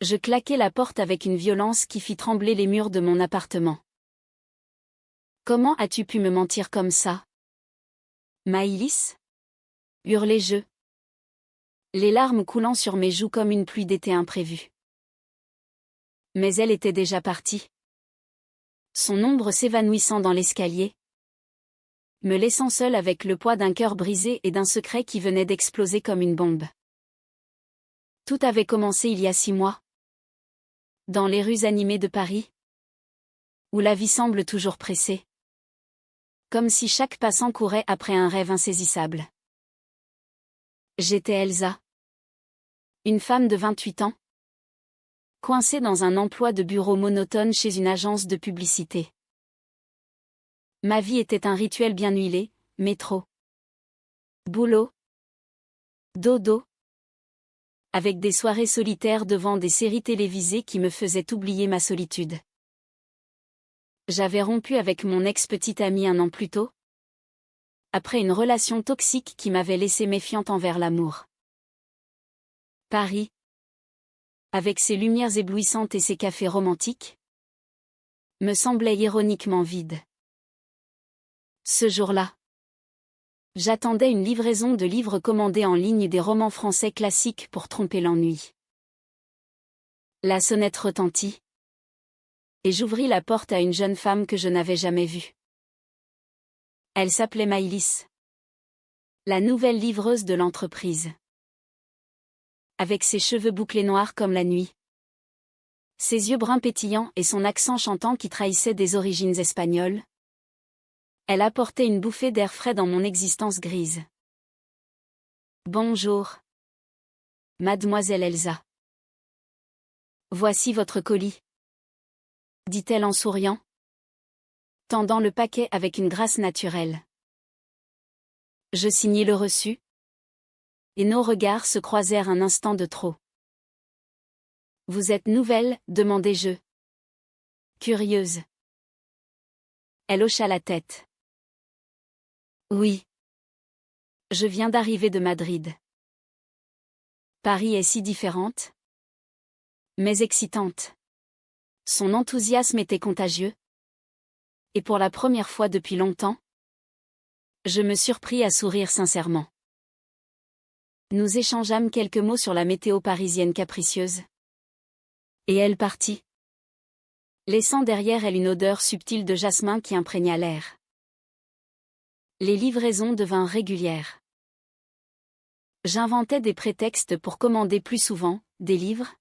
Je claquai la porte avec une violence qui fit trembler les murs de mon appartement. Comment as-tu pu me mentir comme ça? Maïlis? Hurlai-je, les larmes coulant sur mes joues comme une pluie d'été imprévue. Mais elle était déjà partie. Son ombre s'évanouissant dans l'escalier, me laissant seule avec le poids d'un cœur brisé et d'un secret qui venait d'exploser comme une bombe. Tout avait commencé il y a 6 mois. Dans les rues animées de Paris, où la vie semble toujours pressée. Comme si chaque passant courait après un rêve insaisissable. J'étais Elsa. Une femme de 28 ans. Coincée dans un emploi de bureau monotone chez une agence de publicité. Ma vie était un rituel bien huilé, métro. Boulot. Dodo. Avec des soirées solitaires devant des séries télévisées qui me faisaient oublier ma solitude. J'avais rompu avec mon ex-petite amie 1 an plus tôt. Après une relation toxique qui m'avait laissé méfiante envers l'amour. Paris. Avec ses lumières éblouissantes et ses cafés romantiques, me semblait ironiquement vide. Ce jour-là, j'attendais une livraison de livres commandés en ligne des romans français classiques pour tromper l'ennui. La sonnette retentit. Et j'ouvris la porte à une jeune femme que je n'avais jamais vue. Elle s'appelait Maïlis. La nouvelle livreuse de l'entreprise. Avec ses cheveux bouclés noirs comme la nuit. Ses yeux bruns pétillants et son accent chantant qui trahissait des origines espagnoles. Elle apportait une bouffée d'air frais dans mon existence grise. Bonjour. Mademoiselle Elsa. Voici votre colis. Dit-elle en souriant. Tendant le paquet avec une grâce naturelle. Je signai le reçu. Et nos regards se croisèrent un instant de trop. Vous êtes nouvelle, demandai-je. Curieuse. Elle hocha la tête. Oui. Je viens d'arriver de Madrid. Paris est si différente. Mais excitante. Son enthousiasme était contagieux. Et pour la première fois depuis longtemps, je me surpris à sourire sincèrement. Nous échangeâmes quelques mots sur la météo parisienne capricieuse. Et elle partit. Laissant derrière elle une odeur subtile de jasmin qui imprégna l'air. Les livraisons devinrent régulières. J'inventais des prétextes pour commander plus souvent, des livres,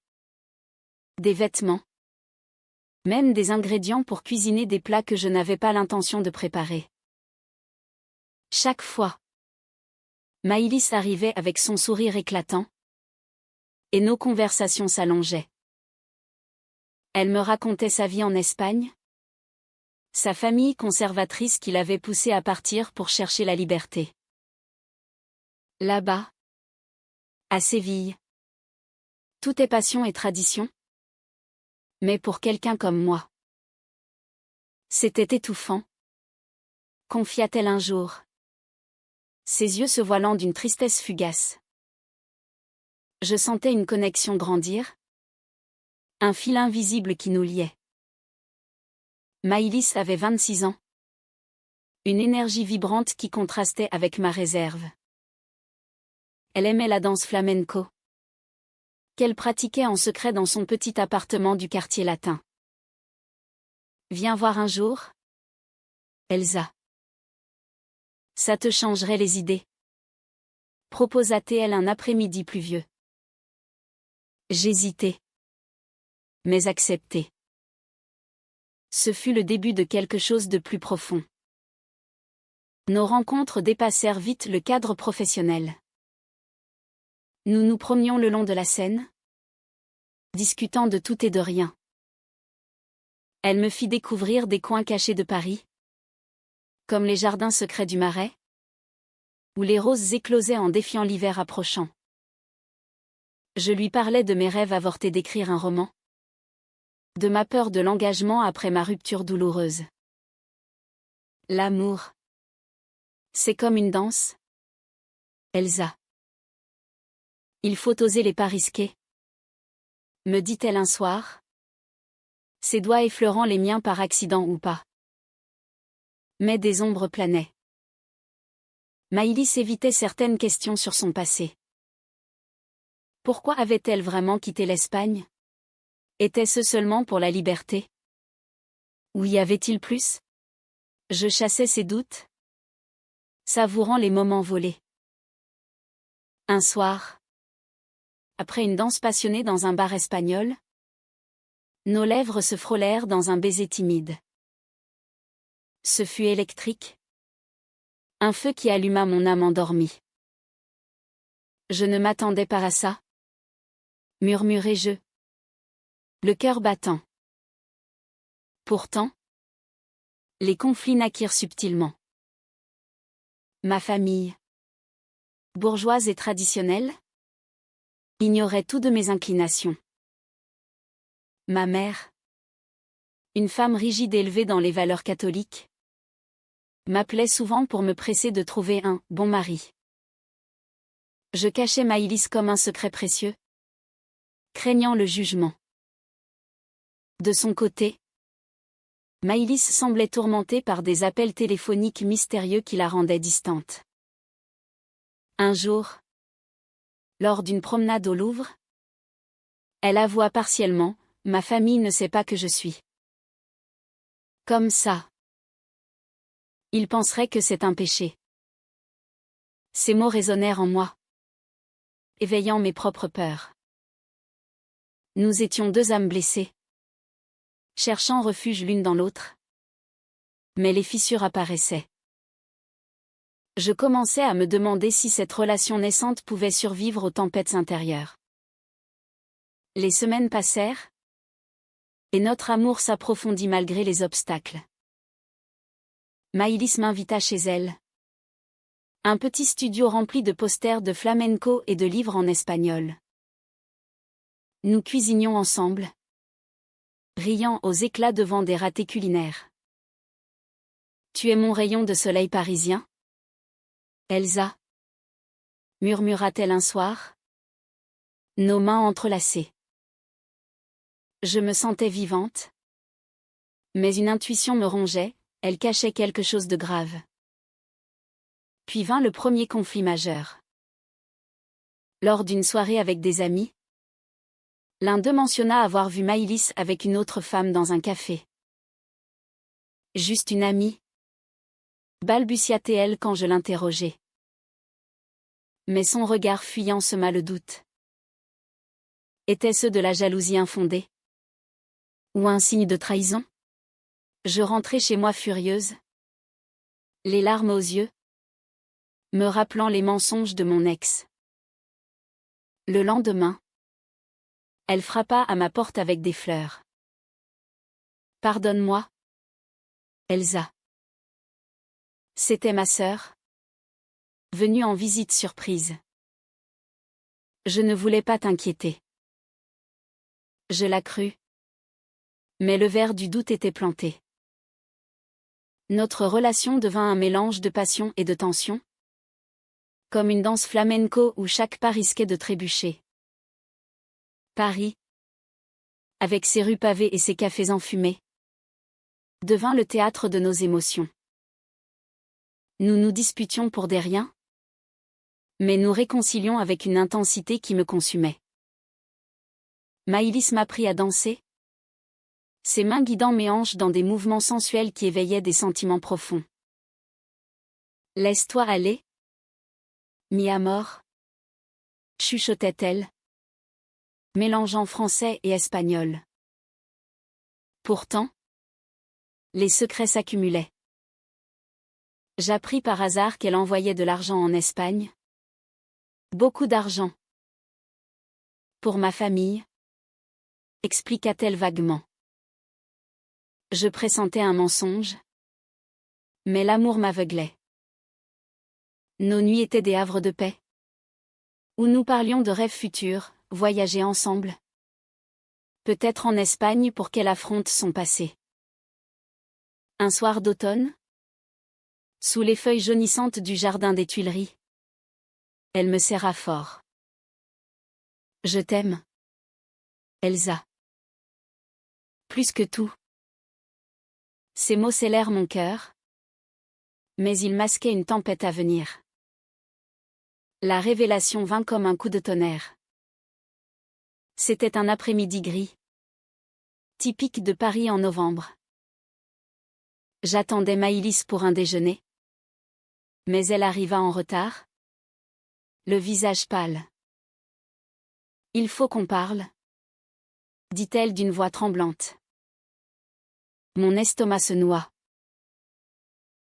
des vêtements, même des ingrédients pour cuisiner des plats que je n'avais pas l'intention de préparer. Chaque fois, Maïlis arrivait avec son sourire éclatant, et nos conversations s'allongeaient. Elle me racontait sa vie en Espagne, sa famille conservatrice qui l'avait poussée à partir pour chercher la liberté. Là-bas, à Séville, tout est passion et tradition. Mais pour quelqu'un comme moi, c'était étouffant, confia-t-elle un jour. Ses yeux se voilant d'une tristesse fugace. Je sentais une connexion grandir. Un fil invisible qui nous liait. Maïlis avait 26 ans. Une énergie vibrante qui contrastait avec ma réserve. Elle aimait la danse flamenco. Qu'elle pratiquait en secret dans son petit appartement du quartier latin. Viens voir un jour, Elsa. Ça te changerait les idées. Proposa-t-elle un après-midi pluvieux. J'hésitai. Mais acceptai. Ce fut le début de quelque chose de plus profond. Nos rencontres dépassèrent vite le cadre professionnel. Nous nous promenions le long de la Seine, discutant de tout et de rien. Elle me fit découvrir des coins cachés de Paris, comme les jardins secrets du Marais, où les roses éclosaient en défiant l'hiver approchant. Je lui parlais de mes rêves avortés d'écrire un roman, de ma peur de l'engagement après ma rupture douloureuse. L'amour. C'est comme une danse, Elsa. Il faut oser les pas risqués. me dit-elle un soir, ses doigts effleurant les miens par accident ou pas. Mais des ombres planaient. Maïlis évitait certaines questions sur son passé. Pourquoi avait-elle vraiment quitté l'Espagne? Était-ce seulement pour la liberté? Ou y avait-il plus? Je chassais ses doutes, savourant les moments volés. Un soir, après une danse passionnée dans un bar espagnol, nos lèvres se frôlèrent dans un baiser timide. Ce fut électrique. Un feu qui alluma mon âme endormie. Je ne m'attendais pas à ça, murmurai-je, le cœur battant. Pourtant, les conflits naquirent subtilement. Ma famille, bourgeoise et traditionnelle, ignorait tout de mes inclinations. Ma mère, une femme rigide élevée dans les valeurs catholiques, m'appelait souvent pour me presser de trouver un bon mari. Je cachais Maïlis comme un secret précieux, craignant le jugement. De son côté, Maïlis semblait tourmentée par des appels téléphoniques mystérieux qui la rendaient distante. Un jour, lors d'une promenade au Louvre, elle avoua partiellement, « Ma famille ne sait pas que je suis. » Comme ça. Ils penseraient que c'est un péché. Ces mots résonnèrent en moi, éveillant mes propres peurs. Nous étions deux âmes blessées, cherchant refuge l'une dans l'autre. Mais les fissures apparaissaient. Je commençais à me demander si cette relation naissante pouvait survivre aux tempêtes intérieures. Les semaines passèrent, et notre amour s'approfondit malgré les obstacles. Maïlis m'invita chez elle. Un petit studio rempli de posters de flamenco et de livres en espagnol. Nous cuisinions ensemble, riant aux éclats devant des ratés culinaires. Tu es mon rayon de soleil parisien, Elsa, murmura-t-elle un soir, nos mains entrelacées. Je me sentais vivante, mais une intuition me rongeait, elle cachait quelque chose de grave. Puis vint le premier conflit majeur. Lors d'une soirée avec des amis, l'un d'eux mentionna avoir vu Maïlis avec une autre femme dans un café. Juste une amie, balbutia-t-elle quand je l'interrogeai. Mais son regard fuyant sema le doute. Était-ce de la jalousie infondée? Ou un signe de trahison? Je rentrai chez moi furieuse, les larmes aux yeux, me rappelant les mensonges de mon ex. Le lendemain, elle frappa à ma porte avec des fleurs. Pardonne-moi, Elsa. C'était ma sœur, venue en visite surprise. Je ne voulais pas t'inquiéter. Je la crus. Mais le ver du doute était planté. Notre relation devint un mélange de passion et de tension, comme une danse flamenco où chaque pas risquait de trébucher. Paris, avec ses rues pavées et ses cafés enfumés, devint le théâtre de nos émotions. Nous nous disputions pour des riens, mais nous réconcilions avec une intensité qui me consumait. Maïlis m'apprit à danser, ses mains guidant mes hanches dans des mouvements sensuels qui éveillaient des sentiments profonds. Laisse-toi aller, mi amor, chuchotait-elle, mélangeant français et espagnol. Pourtant, les secrets s'accumulaient. J'appris par hasard qu'elle envoyait de l'argent en Espagne. Beaucoup d'argent. Pour ma famille, expliqua-t-elle vaguement. Je pressentais un mensonge, mais l'amour m'aveuglait. Nos nuits étaient des havres de paix, où nous parlions de rêves futurs, voyager ensemble. Peut-être en Espagne pour qu'elle affronte son passé. Un soir d'automne, sous les feuilles jaunissantes du jardin des Tuileries, elle me serra fort. Je t'aime, Elsa. Plus que tout. Ces mots scellèrent mon cœur. Mais ils masquaient une tempête à venir. La révélation vint comme un coup de tonnerre. C'était un après-midi gris. Typique de Paris en novembre. J'attendais Maïlis pour un déjeuner. Mais elle arriva en retard. Le visage pâle. Il faut qu'on parle, dit-elle d'une voix tremblante. Mon estomac se noua.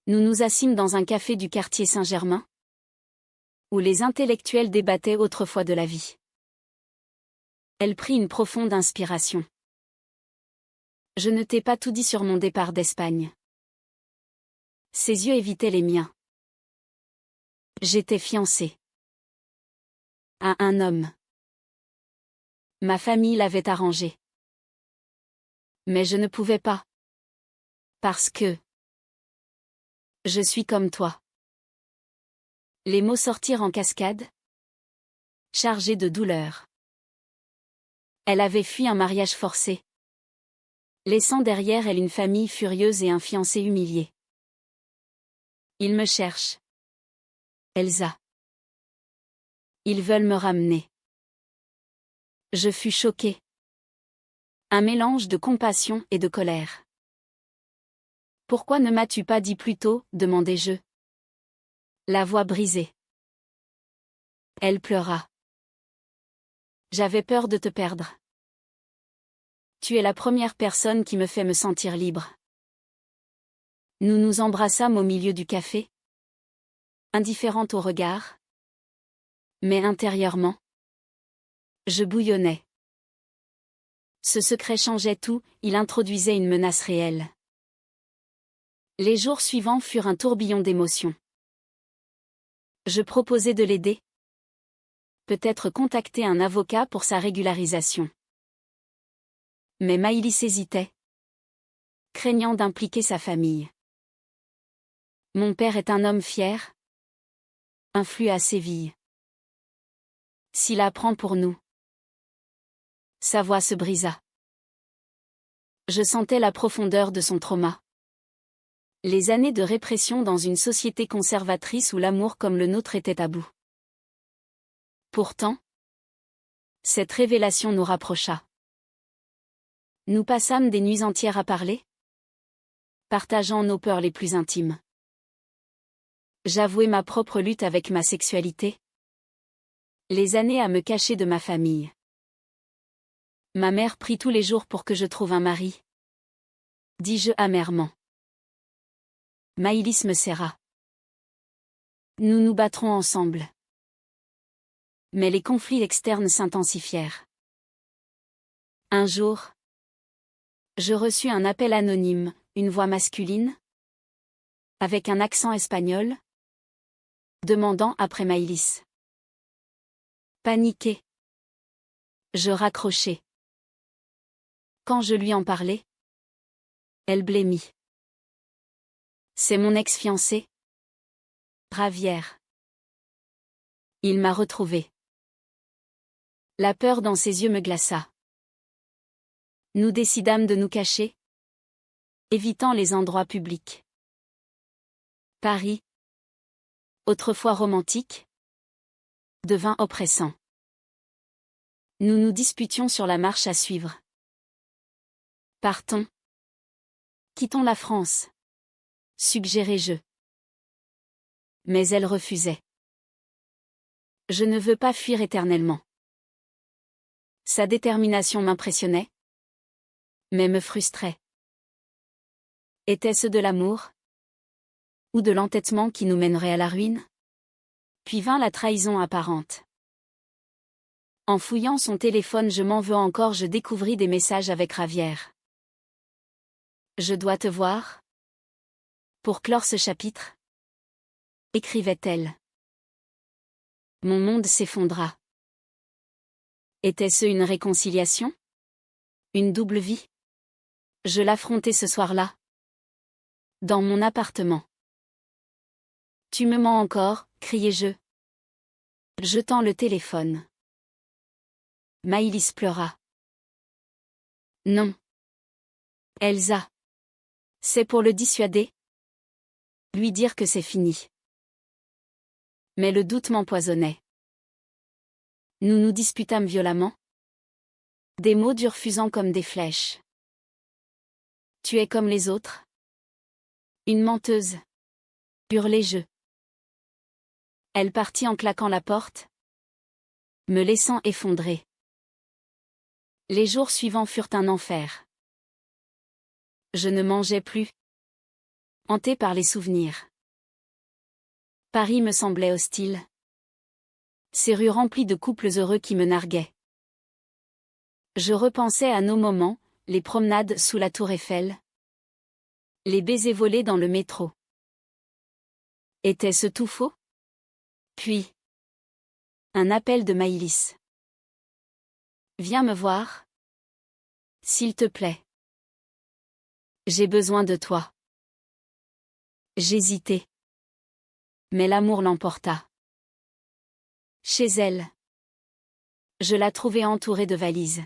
Nous nous assîmes dans un café du quartier Saint-Germain, où les intellectuels débattaient autrefois de la vie. Elle prit une profonde inspiration. Je ne t'ai pas tout dit sur mon départ d'Espagne. Ses yeux évitaient les miens. J'étais fiancée à un homme. Ma famille l'avait arrangé. Mais je ne pouvais pas. Parce que je suis comme toi. Les mots sortirent en cascade, chargés de douleur. Elle avait fui un mariage forcé, laissant derrière elle une famille furieuse et un fiancé humilié. Ils me cherchent. Elsa. Ils veulent me ramener. Je fus choquée. Un mélange de compassion et de colère. Pourquoi ne m'as-tu pas dit plus tôt, demandai-je. La voix brisée. Elle pleura. J'avais peur de te perdre. Tu es la première personne qui me fait me sentir libre. Nous nous embrassâmes au milieu du café, indifférente au regard. Mais intérieurement, je bouillonnais. Ce secret changeait tout, il introduisait une menace réelle. Les jours suivants furent un tourbillon d'émotions. Je proposai de l'aider. Peut-être contacter un avocat pour sa régularisation. Mais Maïlis hésitait, craignant d'impliquer sa famille. Mon père est un homme fier, influent à Séville. S'il apprend pour nous. Sa voix se brisa. Je sentais la profondeur de son trauma. Les années de répression dans une société conservatrice où l'amour comme le nôtre était tabou. Pourtant, cette révélation nous rapprocha. Nous passâmes des nuits entières à parler, partageant nos peurs les plus intimes. J'avouai ma propre lutte avec ma sexualité. Les années à me cacher de ma famille. Ma mère prie tous les jours pour que je trouve un mari. Dis-je amèrement. Maïlis me serra. Nous nous battrons ensemble. Mais les conflits externes s'intensifièrent. Un jour, je reçus un appel anonyme, une voix masculine, avec un accent espagnol, demandant après Maïlis. Paniqué. Je raccrochai. Quand je lui en parlais, elle blêmit. C'est mon ex-fiancé, Javier. Il m'a retrouvée. La peur dans ses yeux me glaça. Nous décidâmes de nous cacher, évitant les endroits publics. Paris, autrefois romantique, devint oppressant. Nous nous disputions sur la marche à suivre. Partons. Quittons la France, suggérai-je. Mais elle refusait. Je ne veux pas fuir éternellement. Sa détermination m'impressionnait, mais me frustrait. Était-ce de l'amour? Ou de l'entêtement qui nous mènerait à la ruine? Puis vint la trahison apparente. En fouillant son téléphone, je m'en veux encore, je découvris des messages avec Javier. Je dois te voir. Pour clore ce chapitre, écrivait-elle. Mon monde s'effondra. Était-ce une réconciliation? Une double vie? Je l'affrontai ce soir-là. Dans mon appartement. Tu me mens encore, criai-je, jetant le téléphone. Maïlis pleura. Non. Elsa. C'est pour le dissuader. Lui dire que c'est fini. Mais le doute m'empoisonnait. Nous nous disputâmes violemment. Des mots durs fusant comme des flèches. Tu es comme les autres. Une menteuse. Hurlai-je. Elle partit en claquant la porte, me laissant effondrer. Les jours suivants furent un enfer. Je ne mangeais plus. Hanté par les souvenirs. Paris me semblait hostile. Ses rues remplies de couples heureux qui me narguaient. Je repensais à nos moments, les promenades sous la tour Eiffel. Les baisers volés dans le métro. Était-ce tout faux? Puis. Un appel de Maïlis. Viens me voir. S'il te plaît. J'ai besoin de toi. J'hésitais. Mais l'amour l'emporta. Chez elle. Je la trouvai entourée de valises.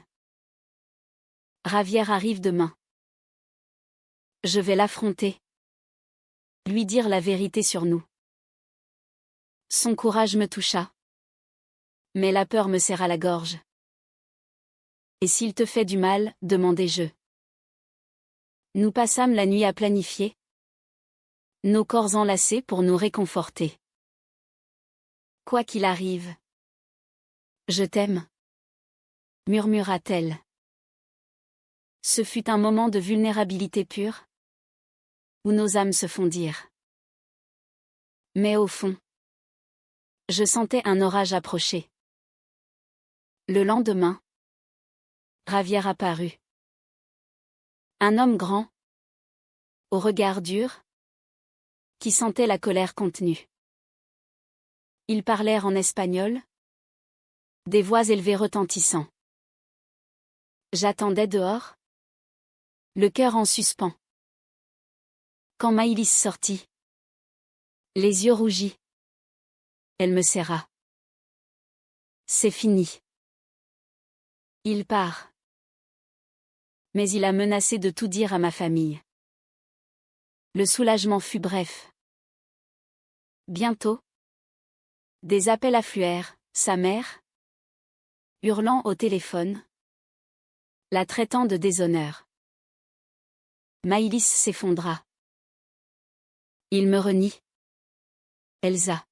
Ravière arrive demain. Je vais l'affronter. Lui dire la vérité sur nous. Son courage me toucha. Mais la peur me serra la gorge. Et s'il te fait du mal, demandai-je. Nous passâmes la nuit à planifier. Nos corps enlacés pour nous réconforter. Quoi qu'il arrive. Je t'aime. Murmura-t-elle. Ce fut un moment de vulnérabilité pure. Où nos âmes se fondirent. Mais au fond. Je sentais un orage approcher. Le lendemain. Ravière apparut. Un homme grand. Au regard dur. Qui sentait la colère contenue. Ils parlèrent en espagnol. Des voix élevées retentissant. J'attendais dehors. Le cœur en suspens. Quand Maïlis sortit. Les yeux rougis. Elle me serra. C'est fini. Il part. Mais il a menacé de tout dire à ma famille. Le soulagement fut bref. Bientôt. Des appels affluèrent, sa mère. Hurlant au téléphone. La traitant de déshonneur. Maïlis s'effondra. Il me renie. Elsa.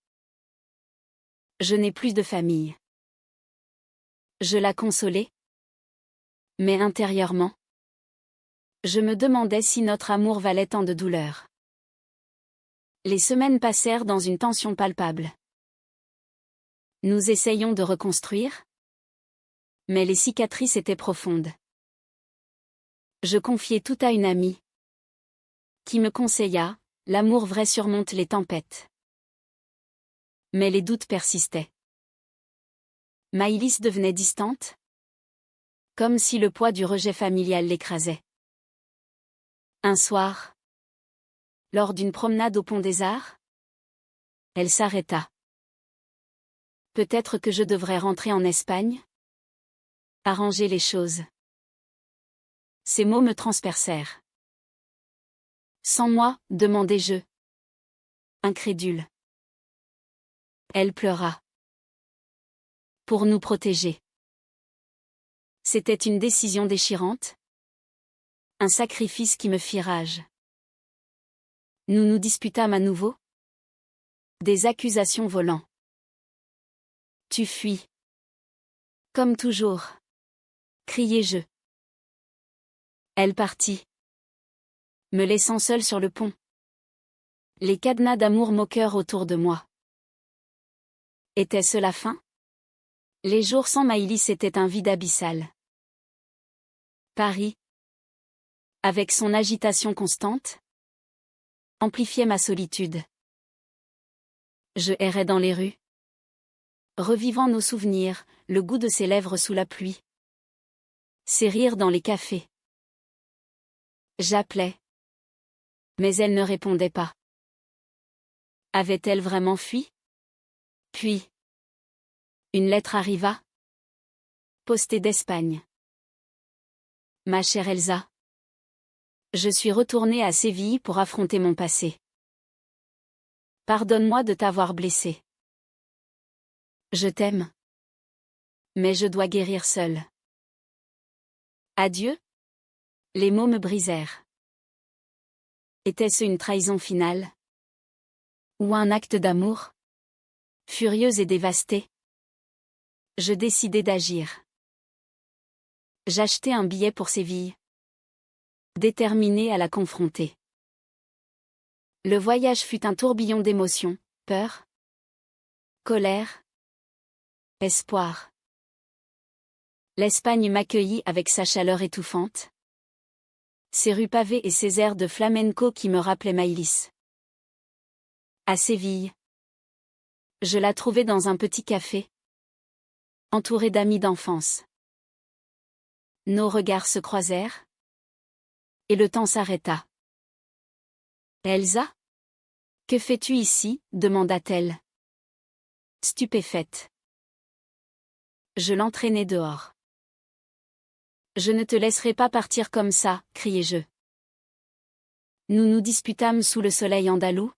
Je n'ai plus de famille. Je la consolais. Mais intérieurement. Je me demandais si notre amour valait tant de douleur. Les semaines passèrent dans une tension palpable. Nous essayions de reconstruire. Mais les cicatrices étaient profondes. Je confiai tout à une amie. Qui me conseilla, l'amour vrai surmonte les tempêtes. Mais les doutes persistaient. Maïlis devenait distante. Comme si le poids du rejet familial l'écrasait. Un soir. Lors d'une promenade au Pont des Arts. Elle s'arrêta. Peut-être que je devrais rentrer en Espagne. Arranger les choses. Ces mots me transpercèrent. Sans moi, demandai-je. Incrédule. Elle pleura. Pour nous protéger. C'était une décision déchirante. Un sacrifice qui me fit rage. Nous nous disputâmes à nouveau. Des accusations volant. Tu fuis. Comme toujours. Criai-je. Elle partit. Me laissant seule sur le pont. Les cadenas d'amour moqueurs autour de moi. Était-ce la fin? Les jours sans Maïlis étaient un vide abyssal. Paris. Avec son agitation constante. Amplifiait ma solitude. Je errais dans les rues. Revivant nos souvenirs, le goût de ses lèvres sous la pluie. Ses rires dans les cafés. J'appelais. Mais elle ne répondait pas. Avait-elle vraiment fui? Puis. Une lettre arriva. Postée d'Espagne. Ma chère Elsa. Je suis retournée à Séville pour affronter mon passé. Pardonne-moi de t'avoir blessée. Je t'aime. Mais je dois guérir seule. Adieu. Les mots me brisèrent. Était-ce une trahison finale? Ou un acte d'amour? Furieuse et dévastée, je décidai d'agir. J'achetai un billet pour Séville, déterminée à la confronter. Le voyage fut un tourbillon d'émotions, peur, colère, espoir. L'Espagne m'accueillit avec sa chaleur étouffante. Ses rues pavées et ses airs de flamenco qui me rappelaient Maïlis. À Séville, je la trouvai dans un petit café, entourée d'amis d'enfance. Nos regards se croisèrent, et le temps s'arrêta. Elsa? Que fais-tu ici? Demanda-t-elle. Stupéfaite. Je l'entraînai dehors. Je ne te laisserai pas partir comme ça, criai-je. Nous nous disputâmes sous le soleil andalou.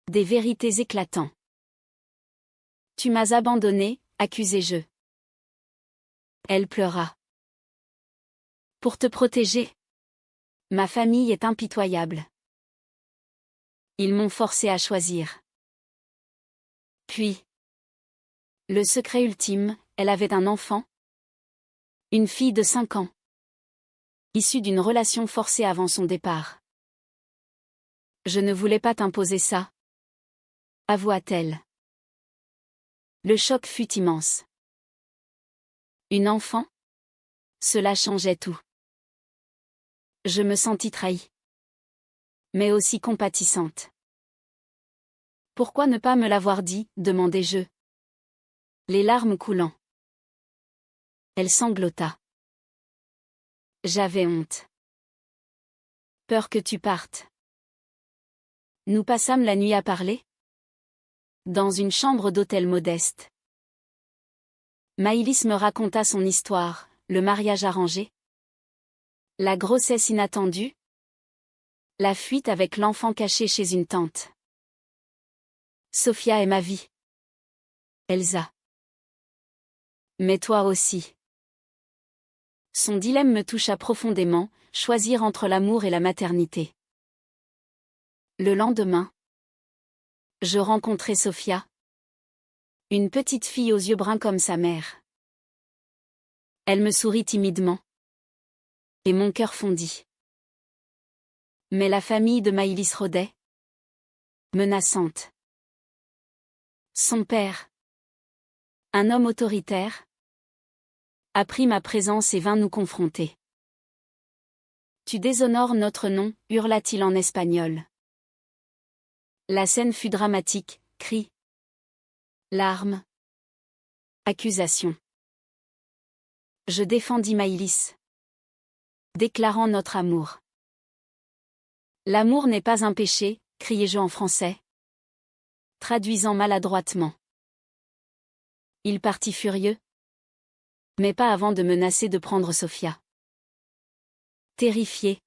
Des vérités éclatants. Tu m'as abandonné, accusai-je. Elle pleura. Pour te protéger. Ma famille est impitoyable. Ils m'ont forcé à choisir. Puis. Le secret ultime, elle avait un enfant. Une fille de 5 ans. Issue d'une relation forcée avant son départ. Je ne voulais pas t'imposer ça. Avoua-t-elle. Le choc fut immense. Une enfant? Cela changeait tout. Je me sentis trahie. Mais aussi compatissante. Pourquoi ne pas me l'avoir dit, demandai-je. Les larmes coulant. Elle sanglota. J'avais honte. Peur que tu partes. Nous passâmes la nuit à parler. Dans une chambre d'hôtel modeste. Maïlis me raconta son histoire, le mariage arrangé. La grossesse inattendue. La fuite avec l'enfant caché chez une tante. Sofia est ma vie. Elsa. Mais toi aussi. Son dilemme me toucha profondément, choisir entre l'amour et la maternité. Le lendemain, je rencontrai Sofia. Une petite fille aux yeux bruns comme sa mère. Elle me sourit timidement. Et mon cœur fondit. Mais la famille de Maïlis rôdait. Menaçante. Son père. Un homme autoritaire. Apprit ma présence et vint nous confronter. Tu déshonores notre nom, hurla-t-il en espagnol. La scène fut dramatique, cris. Larmes. Accusations. Je défendis Maïlis. Déclarant notre amour. L'amour n'est pas un péché, criai-je en français. Traduisant maladroitement. Il partit furieux. Mais pas avant de menacer de prendre Sofia. Terrifiés.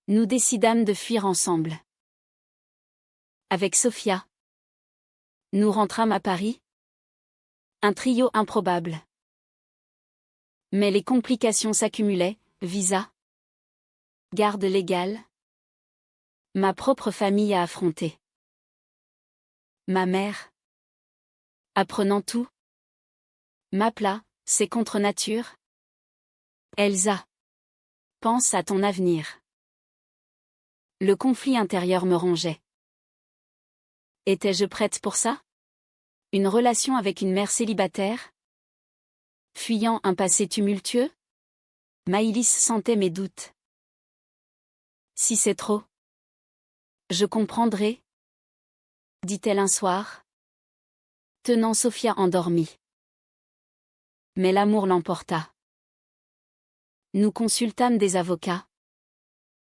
Nous décidâmes de fuir ensemble. Avec Sofia. Nous rentrâmes à Paris. Un trio improbable. Mais les complications s'accumulaient, visa. Garde légale. Ma propre famille à affronter. Ma mère. Apprenant tout. M'appela, c'est contre nature. Elsa. Pense à ton avenir. Le conflit intérieur me rongeait. Étais-je prête pour ça? Une relation avec une mère célibataire? Fuyant un passé tumultueux? Maïlis sentait mes doutes. Si c'est trop. Je comprendrai. Dit-elle un soir. Tenant Sofia endormie. Mais l'amour l'emporta. Nous consultâmes des avocats.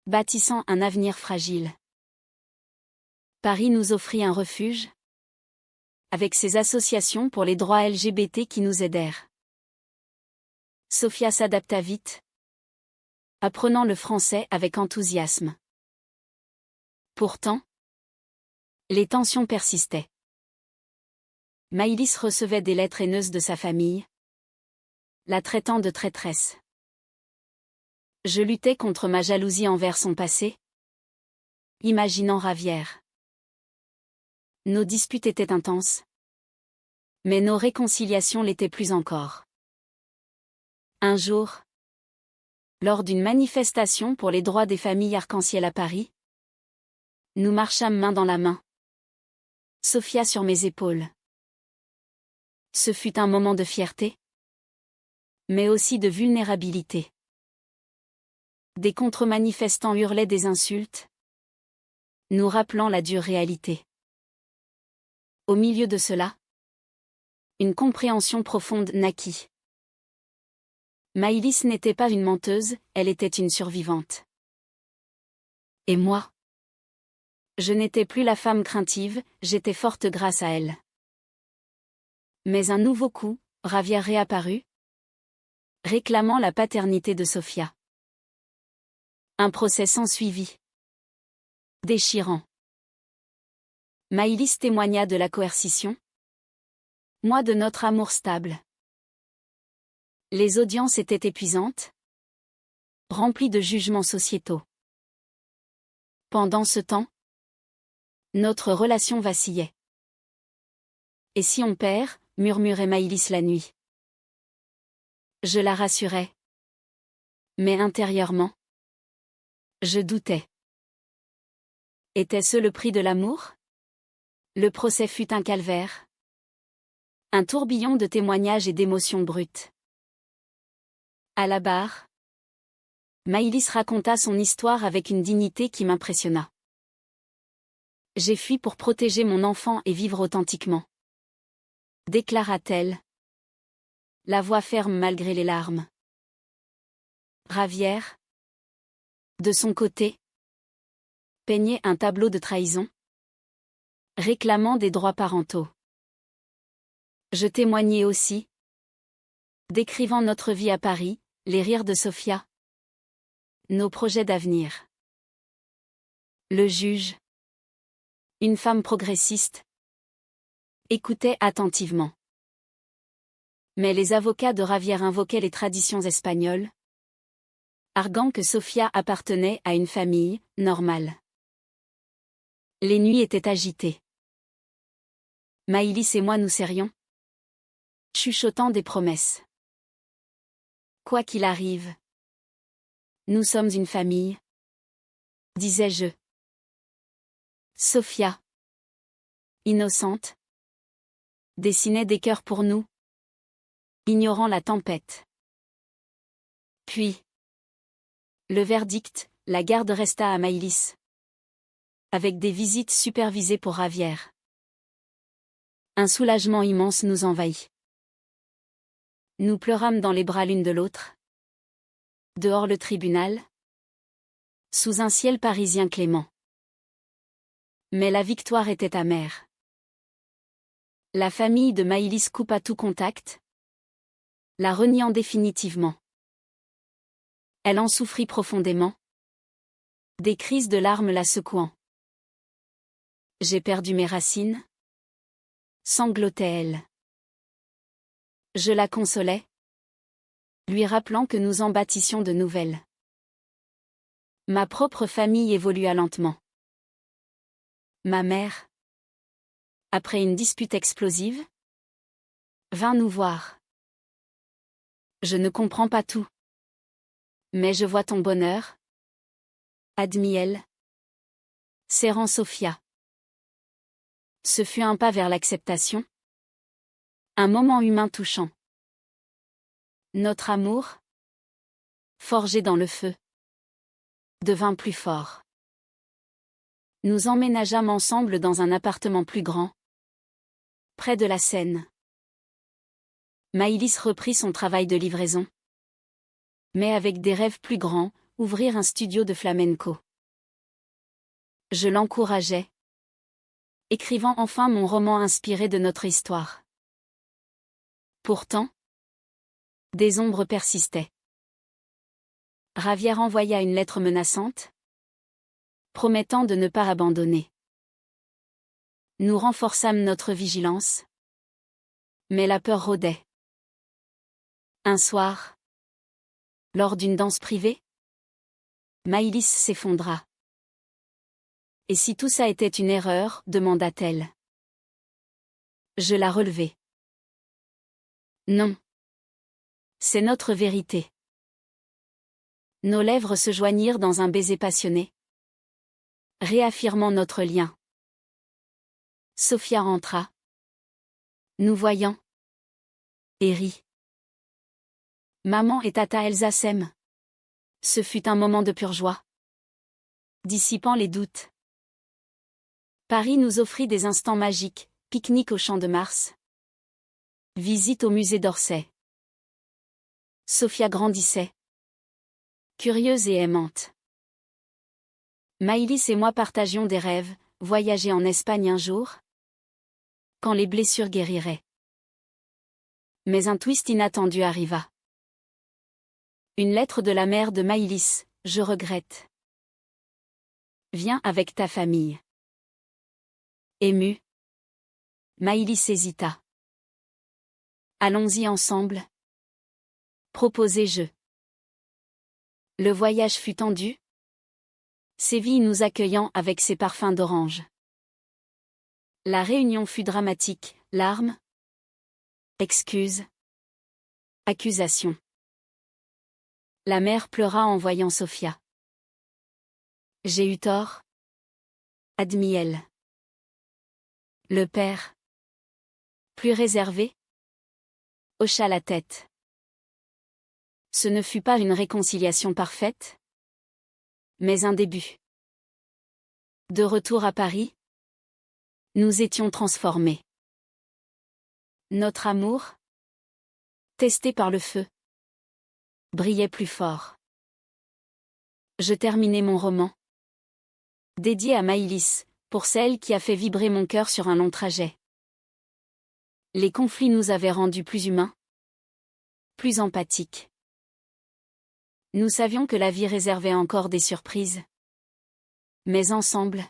Bâtissant un avenir fragile. Paris nous offrit un refuge. Avec ses associations pour les droits LGBT qui nous aidèrent. Sofia s'adapta vite, apprenant le français avec enthousiasme. Pourtant, les tensions persistaient. Maïlis recevait des lettres haineuses de sa famille, la traitant de traîtresse. Je luttais contre ma jalousie envers son passé, imaginant Ravière. Nos disputes étaient intenses, mais nos réconciliations l'étaient plus encore. Un jour, lors d'une manifestation pour les droits des familles arc-en-ciel à Paris, nous marchâmes main dans la main, Sofia sur mes épaules. Ce fut un moment de fierté, mais aussi de vulnérabilité. Des contre-manifestants hurlaient des insultes, nous rappelant la dure réalité. Au milieu de cela, une compréhension profonde naquit. Maïlis n'était pas une menteuse, elle était une survivante. Et moi? Je n'étais plus la femme craintive, j'étais forte grâce à elle. Mais un nouveau coup, Ravière réapparut, réclamant la paternité de Sofia. Un procès s'ensuivit. Déchirant. Maïlis témoigna de la coercition, moi de notre amour stable. Les audiences étaient épuisantes, remplies de jugements sociétaux. Pendant ce temps, notre relation vacillait. Et si on perd, murmurait Maïlis la nuit. Je la rassurais. Mais intérieurement, je doutais. Était-ce le prix de l'amour? Le procès fut un calvaire. Un tourbillon de témoignages et d'émotions brutes. À la barre, Maïlis raconta son histoire avec une dignité qui m'impressionna. J'ai fui pour protéger mon enfant et vivre authentiquement, déclara-t-elle, la voix ferme malgré les larmes. Ravière, de son côté, peignait un tableau de trahison, réclamant des droits parentaux. Je témoignais aussi, décrivant notre vie à Paris, les rires de Sofia, nos projets d'avenir. Le juge, une femme progressiste, écoutait attentivement. Mais les avocats de Ravière invoquaient les traditions espagnoles, arguant que Sofia appartenait à une famille normale. Les nuits étaient agitées. Maïlis et moi nous serrions, chuchotant des promesses. Quoi qu'il arrive, nous sommes une famille, disais-je. Sofia, innocente, dessinait des cœurs pour nous, ignorant la tempête. Puis, le verdict, la garde resta à Maïlis, avec des visites supervisées pour Ravière. Un soulagement immense nous envahit. Nous pleurâmes dans les bras l'une de l'autre. Dehors le tribunal, sous un ciel parisien clément. Mais la victoire était amère. La famille de Maïlis coupa tout contact, la reniant définitivement. Elle en souffrit profondément, des crises de larmes la secouant. J'ai perdu mes racines, sanglotait-elle. Je la consolais, lui rappelant que nous en bâtissions de nouvelles. Ma propre famille évolua lentement. Ma mère, après une dispute explosive, vint nous voir. Je ne comprends pas tout. Mais je vois ton bonheur, admit-elle, serrant Sofia. Ce fut un pas vers l'acceptation. Un moment humain touchant. Notre amour, forgé dans le feu, devint plus fort. Nous emménageâmes ensemble dans un appartement plus grand, près de la Seine. Maïlis reprit son travail de livraison, mais avec des rêves plus grands, ouvrir un studio de flamenco. Je l'encourageais, écrivant enfin mon roman inspiré de notre histoire. Pourtant, des ombres persistaient. Ravière envoya une lettre menaçante, promettant de ne pas abandonner. Nous renforçâmes notre vigilance, mais la peur rôdait. Un soir, lors d'une danse privée, Maïlis s'effondra. Et si tout ça était une erreur, demanda-t-elle. Je la relevai. Non. C'est notre vérité. Nos lèvres se joignirent dans un baiser passionné, réaffirmant notre lien. Sophia rentra, nous voyant, et rit. Maman et tata Elsa s'aiment. Ce fut un moment de pure joie, dissipant les doutes. Paris nous offrit des instants magiques, pique-nique au Champ de Mars, visite au musée d'Orsay. Sophia grandissait, curieuse et aimante. Maïlis et moi partagions des rêves, voyager en Espagne un jour, quand les blessures guériraient. Mais un twist inattendu arriva. Une lettre de la mère de Maïlis, je regrette. Viens avec ta famille. Émue, Maïlis hésita. Allons-y ensemble, proposai-je. Le voyage fut tendu, Séville nous accueillant avec ses parfums d'orange. La réunion fut dramatique, larmes, excuses, accusations. La mère pleura en voyant Sophia. J'ai eu tort, admit-elle. Le père, plus réservé, hocha la tête. Ce ne fut pas une réconciliation parfaite, mais un début. De retour à Paris, nous étions transformés. Notre amour, testé par le feu, brillait plus fort. Je terminai mon roman, dédié à Maïlis, pour celle qui a fait vibrer mon cœur sur un long trajet. Les conflits nous avaient rendus plus humains, plus empathiques. Nous savions que la vie réservait encore des surprises. Mais ensemble,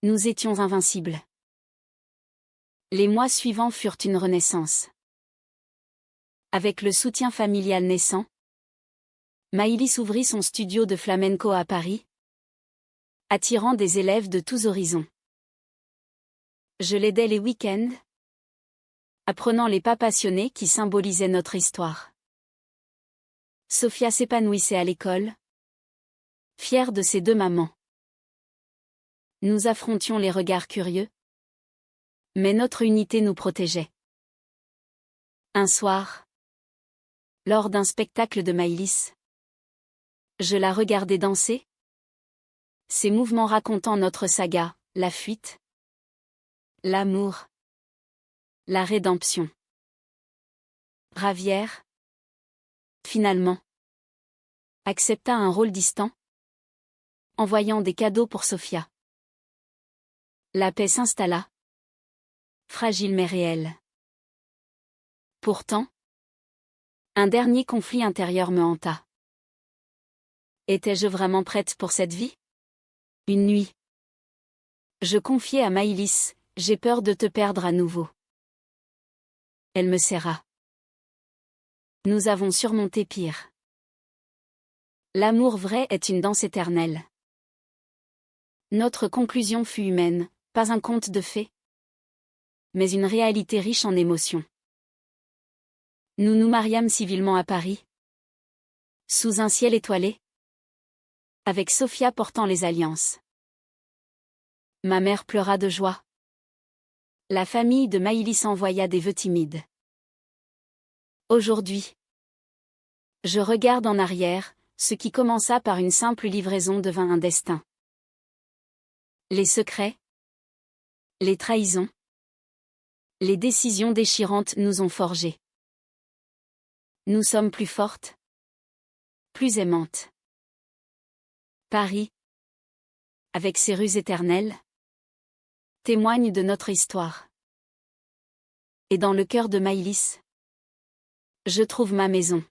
nous étions invincibles. Les mois suivants furent une renaissance. Avec le soutien familial naissant, Maïlis ouvrit son studio de flamenco à Paris, attirant des élèves de tous horizons. Je l'aidais les week-ends, apprenant les pas passionnés qui symbolisaient notre histoire. Sophia s'épanouissait à l'école, fière de ses deux mamans. Nous affrontions les regards curieux, mais notre unité nous protégeait. Un soir, lors d'un spectacle de Maïlis, je la regardais danser, ses mouvements racontant notre saga, la fuite, l'amour, la rédemption. Ravière, finalement, accepta un rôle distant, envoyant des cadeaux pour Sophia. La paix s'installa, fragile mais réelle. Pourtant, un dernier conflit intérieur me hanta. Étais-je vraiment prête pour cette vie? Une nuit, je confiai à Maïlis, j'ai peur de te perdre à nouveau. Elle me serra. Nous avons surmonté pire. L'amour vrai est une danse éternelle. Notre conclusion fut humaine, pas un conte de fées, mais une réalité riche en émotions. Nous nous mariâmes civilement à Paris, sous un ciel étoilé, avec Sophia portant les alliances. Ma mère pleura de joie. La famille de Maïlis envoya des vœux timides. Aujourd'hui, je regarde en arrière, ce qui commença par une simple livraison devint un destin. Les secrets, les trahisons, les décisions déchirantes nous ont forgés. Nous sommes plus fortes, plus aimantes. Paris, avec ses rues éternelles, témoigne de notre histoire. Et dans le cœur de Maïlis, je trouve ma maison.